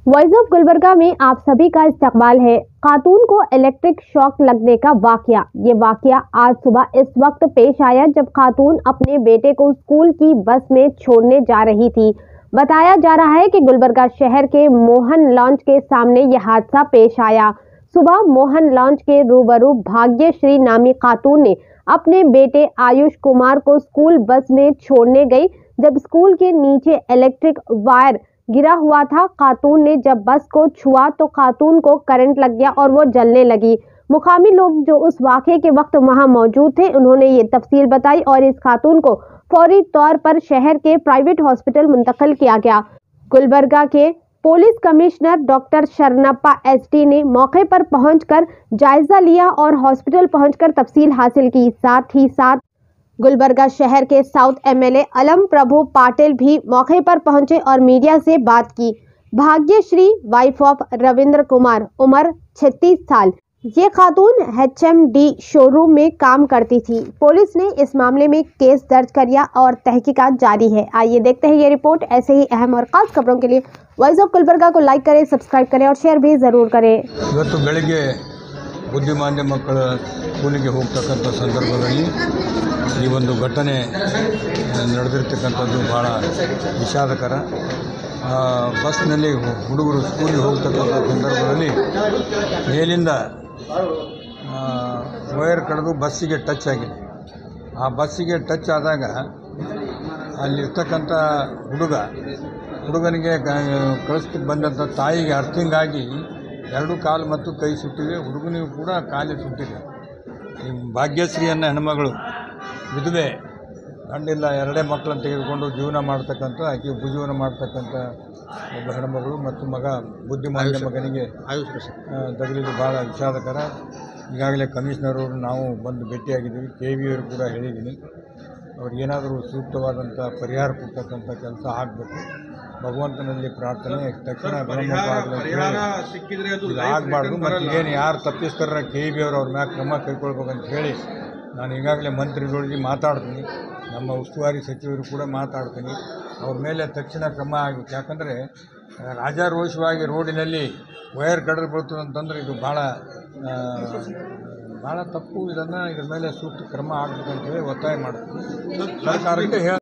Voice of Gulbarga में आप सभी का इस्तकबाल है। खातून को इलेक्ट्रिक शॉक लगने का वाकया। ये वाकया आज सुबह इस वक्त पेश आया जब खातून अपने बेटे को स्कूल की बस में छोड़ने जा रही थी। बताया जा रहा है कि गुलबर्गा शहर के मोहन लॉन्च के सामने यह हादसा पेश आया। सुबह मोहन लॉन्च के रूबरू भाग्यश्री नामी खातून ने अपने बेटे आयुष कुमार को स्कूल बस में छोड़ने गई। जब स्कूल के नीचे इलेक्ट्रिक वायर गिरा हुआ था, खातून ने जब बस को छुआ तो खातून को करंट लग गया और वो जलने लगी। मुकामी लोग जो उस वाक़े के वक्त वहां मौजूद थे, उन्होंने ये तफसील बताई और इस खातून को फौरी तौर पर शहर के प्राइवेट हॉस्पिटल मुंतकिल किया गया। गुलबर्गा के police commissioner doctor Sharanappa ST ने मौके पर पहुंचकर जायजा लिया और हॉस्पिटल पहुंचकर तफसील हासिल की। साथ ही साथ गुलबर्गा शहर के साउथ एमएलए अलम प्रभु पाटिल भी मौके पर पहुंचे और मीडिया से बात की। भाग्यश्री वाइफ ऑफ रविंद्र कुमार, उम्र 36 साल, ये खातून HMD शोरूम में काम करती थी। पुलिस ने इस मामले में केस दर्ज किया और तहकीकात जारी है। आइए देखते हैं ये रिपोर्ट। ऐसे ही अहम और खास खबरों के लिए वॉइस ऑफ गुलबर्गा को लाइक करें, सब्सक्राइब करें और शेयर भी जरूर करें। ಇವತ್ತು ಬೆಳಗ್ಗೆ ಬುದ್ಧಿಮಾಂದ್ಯ ಮಕ್ಕಳ ಸ್ಕೂಲಿಗೆ ಹೋಗ್ತಕ್ಕಂಥ ಸಂದರ್ಭದಲ್ಲಿ ಈ ಒಂದು ಘಟನೆ ನಡೆದಿರ್ತಕ್ಕಂಥದ್ದು ಭಾಳ ವಿಷಾದಕರ. ಬಸ್ನಲ್ಲಿ ಹುಡುಗರು ಸ್ಕೂಲಿಗೆ ಹೋಗ್ತಕ್ಕಂಥ ಸಂದರ್ಭದಲ್ಲಿ ಮೇಲಿಂದ ವೈರ್ ಕಡಿದು ಬಸ್ಸಿಗೆ ಟಚ್ ಆಗಿದೆ. ಆ ಬಸ್ಸಿಗೆ ಟಚ್ ಆದಾಗ ಅಲ್ಲಿರ್ತಕ್ಕಂಥ ಹುಡುಗನಿಗೆ ಕಳಿಸ್ಲಿಕ್ಕೆ ಬಂದಂಥ ತಾಯಿಗೆ ಅರ್ಥಿಂಗ್ ಆಗಿ ಎರಡು ಕಾಲು ಮತ್ತು ಕೈ ಸುಟ್ಟಿವೆ. ಹುಡುಗನಿಗೂ ಕೂಡ ಕಾಲು ಸುಟ್ಟಿದೆ. ಈ ಭಾಗ್ಯಶ್ರೀಯನ್ನು ಹೆಣ್ಮಗಳು ವಿಧವೆ, ಗಂಡಿಲ್ಲ, ಎರಡೇ ಮಕ್ಕಳನ್ನು ತೆಗೆದುಕೊಂಡು ಜೀವನ ಮಾಡ್ತಕ್ಕಂಥ, ಆಕೆ ಉಪಜೀವನ ಮಾಡ್ತಕ್ಕಂಥ ಒಬ್ಬ ಹೆಣ್ಮಗಳು ಮತ್ತು ಮಗ ಬುದ್ಧಿಮಾಂದ್ಯ ಮಗನಿಗೆ ತಗುಲಿದ್ದು ಭಾಳ ವಿಷಾದಕರ. ಈಗಾಗಲೇ ಕಮಿಷನರವರು ನಾವು ಬಂದು ಭೇಟಿಯಾಗಿದ್ದೀವಿ. KV ಅವರು ಕೂಡ ಹೇಳಿದ್ದೀನಿ, ಅವ್ರಿಗೇನಾದರೂ ಸೂಕ್ತವಾದಂಥ ಪರಿಹಾರ ಕೊಡ್ತಕ್ಕಂಥ ಕೆಲಸ ಆಗಬೇಕು. ಭಗವಂತನಲ್ಲಿ ಪ್ರಾರ್ಥನೆ, ತಕ್ಷಣ ಗುಣಮುಖ ಆಗಲಿ, ಆಗಬಾರ್ದು. ಮತ್ತು ಏನು ಯಾರು ತಪ್ಪಿಸ್ತಾರ KV ಅವರು ಅವ್ರ ಮ್ಯಾಗ ಕ್ರಮ ಕೈಗೊಳ್ಬೇಕಂತ ಹೇಳಿ ನಾನು ಈಗಾಗಲೇ ಮಂತ್ರಿಗಳಿಗೆ ಮಾತಾಡ್ತೀನಿ, ನಮ್ಮ ಉಸ್ತುವಾರಿ ಸಚಿವರು ಕೂಡ ಮಾತಾಡ್ತೀನಿ. ಅವ್ರ ಮೇಲೆ ತಕ್ಷಣ ಕ್ರಮ ಆಗಬೇಕು. ಯಾಕಂದರೆ ರಾಜಾರೋಷವಾಗಿ ರೋಡಿನಲ್ಲಿ ವೈರ್ ಕಡಿದು ಬೀಳ್ತದೆ ಅಂತಂದರೆ ಇದು ಭಾಳ ತಪ್ಪು. ಇದ್ರ ಮೇಲೆ ಸೂಕ್ತ ಕ್ರಮ ಆಗಬೇಕಂತೇಳಿ ಒತ್ತಾಯ ಮಾಡ್ತೀನಿ ಸರ್ಕಾರಕ್ಕೆ.